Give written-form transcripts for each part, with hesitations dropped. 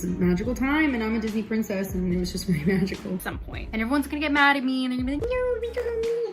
a magical time, and I'm a Disney princess, and it was just very magical. At some point. And everyone's gonna get mad at me, and they're gonna be like, no, Rachel.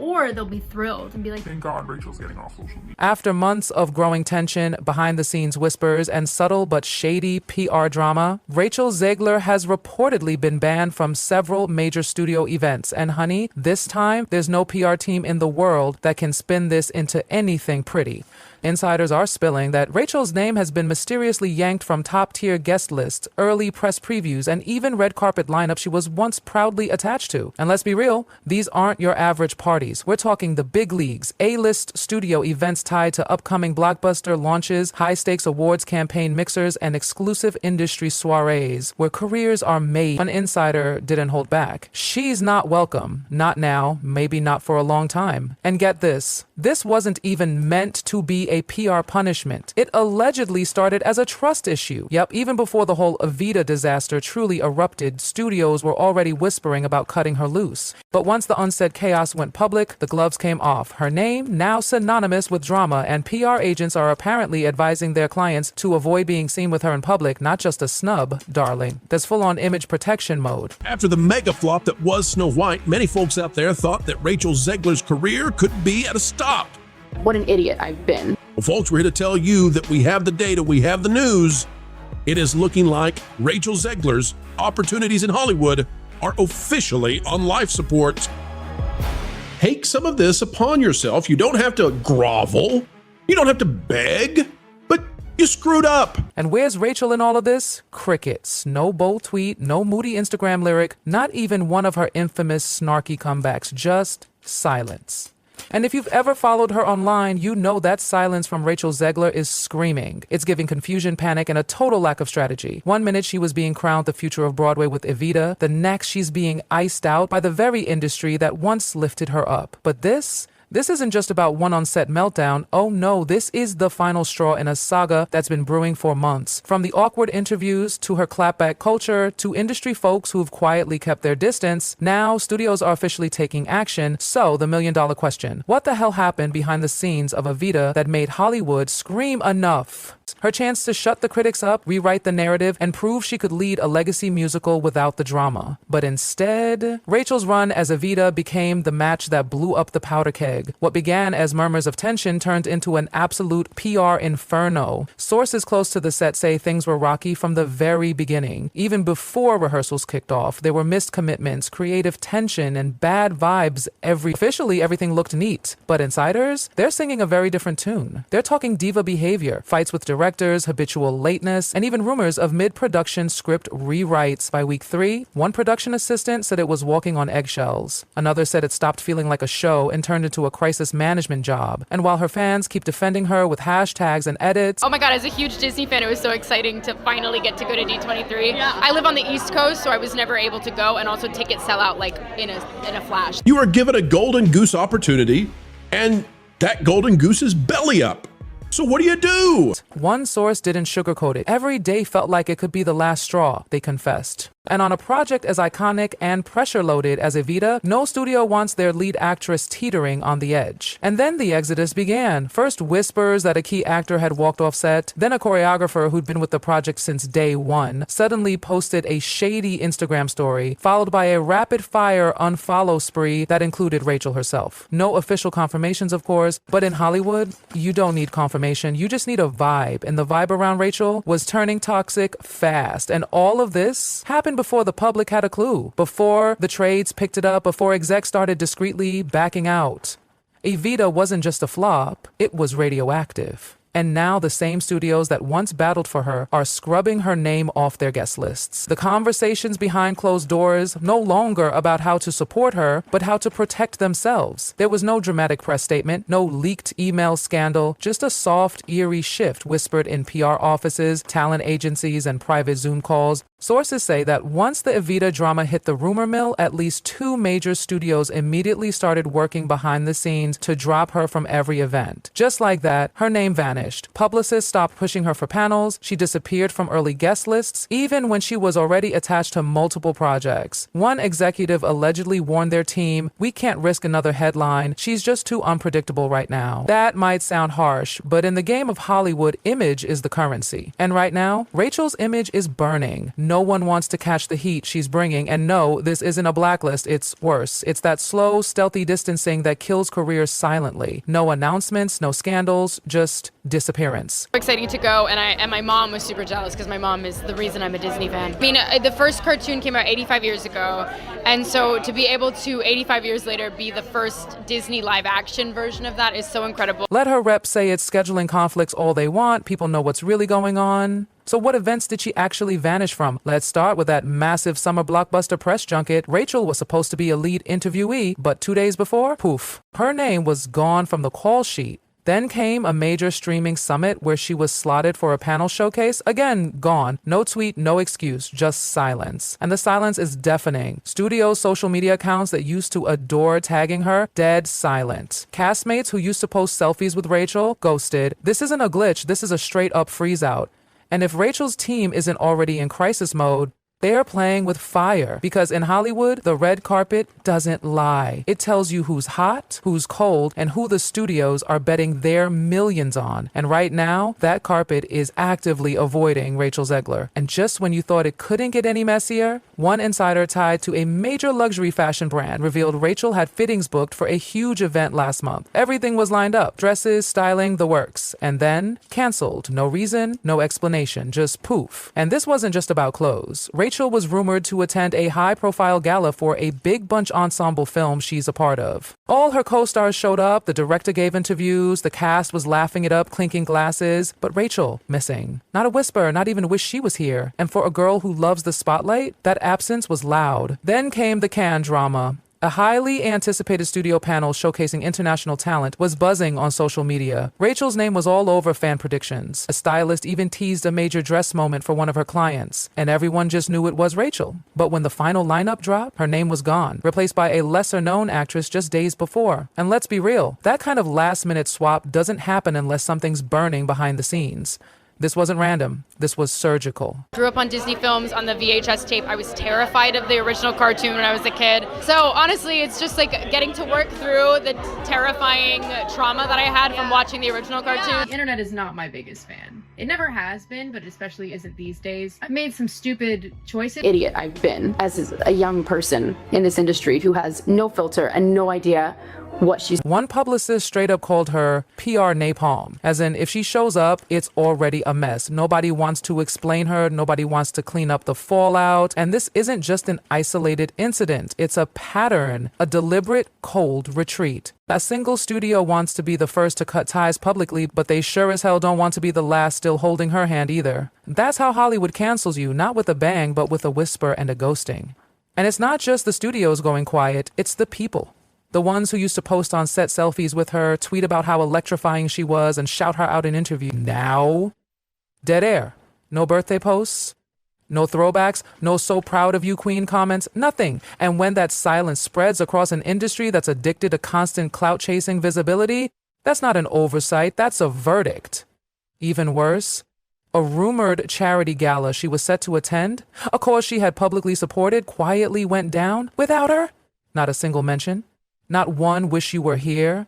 Or they'll be thrilled and be like, thank God Rachel's getting off social media. After months of growing tension, behind-the-scenes whispers, and subtle but shady PR drama, Rachel Zegler has reportedly been banned from several major studio events. And honey, this time, there's no PR team in the world that can spin this into anything pretty. Insiders are spilling that Rachel's name has been mysteriously yanked from top-tier guest lists, early press previews, and even red carpet lineups she was once proudly attached to. And let's be real, these aren't your average parties. We're talking the big leagues, A-list studio events tied to upcoming blockbuster launches, high-stakes awards campaign mixers, and exclusive industry soirees where careers are made. An insider didn't hold back. She's not welcome. Not now, maybe not for a long time. And get this wasn't even meant to be a PR punishment. It allegedly started as a trust issue. Yep, even before the whole Evita disaster truly erupted, studios were already whispering about cutting her loose. But once the unsaid chaos went public, the gloves came off. Her name, now synonymous with drama, and PR agents are apparently advising their clients to avoid being seen with her in public, not just a snub, darling. There's full-on image protection mode. After the mega flop that was Snow White, many folks out there thought that Rachel Zegler's career could be at a stop. what an idiot I've been. Well, folks, we're here to tell you that we have the data, we have the news. It is looking like Rachel Zegler's opportunities in Hollywood are officially on life support. Take some of this upon yourself. You don't have to grovel. You don't have to beg, but you screwed up. And where's Rachel in all of this? Crickets. No bold tweet, no moody Instagram lyric, not even one of her infamous snarky comebacks, just silence. And if you've ever followed her online, you know that silence from Rachel Zegler is screaming. It's giving confusion, panic, and a total lack of strategy. One minute she was being crowned the future of Broadway with Evita, the next she's being iced out by the very industry that once lifted her up. But this isn't just about one on-set meltdown. Oh no, this is the final straw in a saga that's been brewing for months. From the awkward interviews to her clapback culture to industry folks who've quietly kept their distance, now studios are officially taking action. So the million-dollar question, what the hell happened behind the scenes of Evita that made Hollywood scream enough? Her chance to shut the critics up, rewrite the narrative, and prove she could lead a legacy musical without the drama. But instead, Rachel's run as Evita became the match that blew up the powder keg. What began as murmurs of tension turned into an absolute PR inferno. Sources close to the set say things were rocky from the very beginning. Even before rehearsals kicked off, there were missed commitments, creative tension, and bad vibes. Officially, everything looked neat. But insiders, they're singing a very different tune. They're talking diva behavior, fights with directors, habitual lateness, and even rumors of mid-production script rewrites. By week 3, one production assistant said it was walking on eggshells. Another said it stopped feeling like a show and turned into a crisis management job. And while her fans keep defending her with hashtags and edits, oh my god, as a huge Disney fan, it was so exciting to finally get to go to D23. Yeah. I live on the East Coast, so I was never able to go, and also tickets sell out like in a flash. You were given a golden goose opportunity, and that golden goose is belly up. So what do you do? One source didn't sugarcoat it. Every day felt like it could be the last straw, they confessed. And on a project as iconic and pressure-loaded as Evita, no studio wants their lead actress teetering on the edge. And then the exodus began. First whispers that a key actor had walked off set, then a choreographer who'd been with the project since day one suddenly posted a shady Instagram story, followed by a rapid-fire unfollow spree that included Rachel herself. No official confirmations, of course, but in Hollywood, you don't need confirmation, you just need a vibe. And the vibe around Rachel was turning toxic fast. And all of this happened before the public had a clue, before the trades picked it up, before execs started discreetly backing out. Evita wasn't just a flop, it was radioactive. And now the same studios that once battled for her are scrubbing her name off their guest lists. The conversations behind closed doors, no longer about how to support her, but how to protect themselves. There was no dramatic press statement, no leaked email scandal, just a soft, eerie shift whispered in PR offices, talent agencies, and private Zoom calls. Sources say that once the Evita drama hit the rumor mill, at least 2 major studios immediately started working behind the scenes to drop her from every event. Just like that, her name vanished. Publicists stopped pushing her for panels. She disappeared from early guest lists, even when she was already attached to multiple projects. One executive allegedly warned their team, "We can't risk another headline. She's just too unpredictable right now." That might sound harsh, but in the game of Hollywood, image is the currency. And right now, Rachel's image is burning. No one wants to catch the heat she's bringing. And no, this isn't a blacklist. It's worse. It's that slow, stealthy distancing that kills careers silently. No announcements, no scandals, just disappearance. Exciting to go, and my mom was super jealous because my mom is the reason I'm a Disney fan. I mean, the first cartoon came out 85 years ago, and so to be able to 85 years later be the first Disney live action version of that is so incredible. Let her rep say it's scheduling conflicts all they want. People know what's really going on. So what events did she actually vanish from? Let's start with that massive summer blockbuster press junket. Rachel was supposed to be a lead interviewee, but 2 days before, poof, her name was gone from the call sheet. Then came a major streaming summit where she was slotted for a panel showcase. Again, gone. No tweet, no excuse, just silence. And the silence is deafening. Studio social media accounts that used to adore tagging her, dead silent. Castmates who used to post selfies with Rachel, ghosted. This isn't a glitch, this is a straight up freeze out. And if Rachel's team isn't already in crisis mode, they are playing with fire, because in Hollywood, the red carpet doesn't lie. It tells you who's hot, who's cold, and who the studios are betting their millions on. And right now, that carpet is actively avoiding Rachel Zegler. And just when you thought it couldn't get any messier, one insider tied to a major luxury fashion brand revealed Rachel had fittings booked for a huge event last month. Everything was lined up, dresses, styling, the works. And then, canceled. No reason, no explanation, just poof. And this wasn't just about clothes. Rachel was rumored to attend a high-profile gala for a big bunch ensemble film she's a part of. All her co-stars showed up, the director gave interviews, the cast was laughing it up, clinking glasses, but Rachel, missing. Not a whisper, not even wish she was here. And for a girl who loves the spotlight, that absence was loud. Then came the Cannes drama. A highly anticipated studio panel showcasing international talent was buzzing on social media. Rachel's name was all over fan predictions. A stylist even teased a major dress moment for one of her clients, and everyone just knew it was Rachel. But when the final lineup dropped, her name was gone, replaced by a lesser-known actress just days before. And let's be real, that kind of last-minute swap doesn't happen unless something's burning behind the scenes. This wasn't random. This was surgical. Grew up on Disney films on the VHS tape. I was terrified of the original cartoon when I was a kid. So honestly, it's just like getting to work through the terrifying trauma that I had from watching the original cartoon. The internet is not my biggest fan. It never has been, but especially isn't these days. I've made some stupid choices. Idiot I've been as a young person in this industry who has no filter and no idea what she's. One publicist straight up called her PR napalm, as in if she shows up, it's already a mess. Nobody wants to explain her. Nobody wants to clean up the fallout. And this isn't just an isolated incident. It's a pattern, a deliberate cold retreat. A single studio wants to be the first to cut ties publicly, but they sure as hell don't want to be the last still holding her hand either. That's how Hollywood cancels you, not with a bang, but with a whisper and a ghosting. And it's not just the studios going quiet, it's the people. The ones who used to post on set selfies with her, tweet about how electrifying she was, and shout her out in interviews. Now, dead air. No birthday posts, no throwbacks, no so proud of you queen comments, nothing. And when that silence spreads across an industry that's addicted to constant clout-chasing visibility, that's not an oversight, that's a verdict. Even worse, a rumored charity gala she was set to attend, a cause she had publicly supported, quietly went down without her. Not a single mention. Not one wish you were here.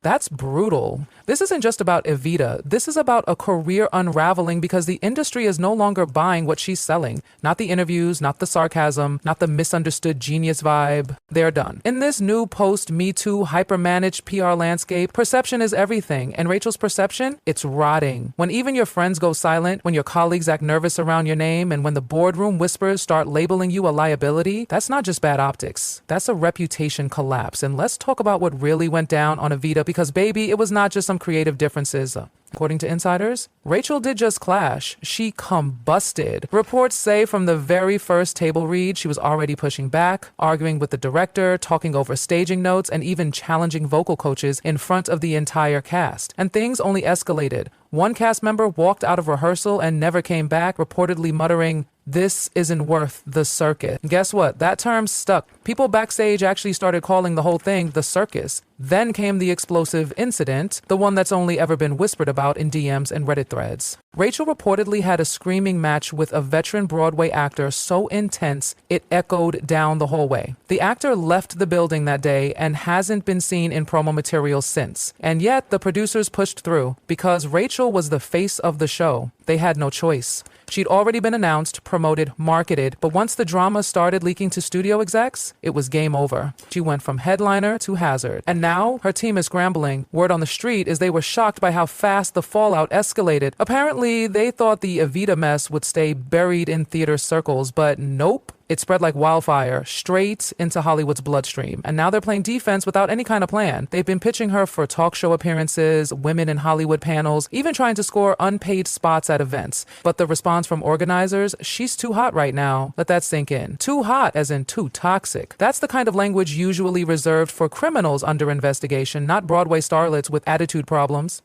That's brutal. This isn't just about Evita. This is about a career unraveling because the industry is no longer buying what she's selling. Not the interviews, not the sarcasm, not the misunderstood genius vibe. They're done. In this new post-Me Too hyper-managed PR landscape, perception is everything. And Rachel's perception, it's rotting. When even your friends go silent, when your colleagues act nervous around your name, and when the boardroom whispers start labeling you a liability, that's not just bad optics. That's a reputation collapse. And let's talk about what really went down on Evita, because baby, it was not just some creative differences. According to insiders, Rachel did just clash. She combusted. Reports say from the very first table read, she was already pushing back, arguing with the director, talking over staging notes, and even challenging vocal coaches in front of the entire cast. And things only escalated. One cast member walked out of rehearsal and never came back, reportedly muttering, "This isn't worth the circus." And guess what? That term stuck. People backstage actually started calling the whole thing the circus. Then came the explosive incident, the one that's only ever been whispered about in DMs and Reddit threads. Rachel reportedly had a screaming match with a veteran Broadway actor so intense it echoed down the hallway. The actor left the building that day and hasn't been seen in promo material since. And yet the producers pushed through because Rachel was the face of the show. They had no choice. She'd already been announced, promoted, marketed, but once the drama started leaking to studio execs, it was game over. She went from headliner to hazard. And now, her team is scrambling. Word on the street is they were shocked by how fast the fallout escalated. Apparently, they thought the Evita mess would stay buried in theater circles, but nope. It spread like wildfire, straight into Hollywood's bloodstream. And now they're playing defense without any kind of plan. They've been pitching her for talk show appearances, women in Hollywood panels, even trying to score unpaid spots at events. But the response from organizers, she's too hot right now. Let that sink in. Too hot as in too toxic. That's the kind of language usually reserved for criminals under investigation, not Broadway starlets with attitude problems.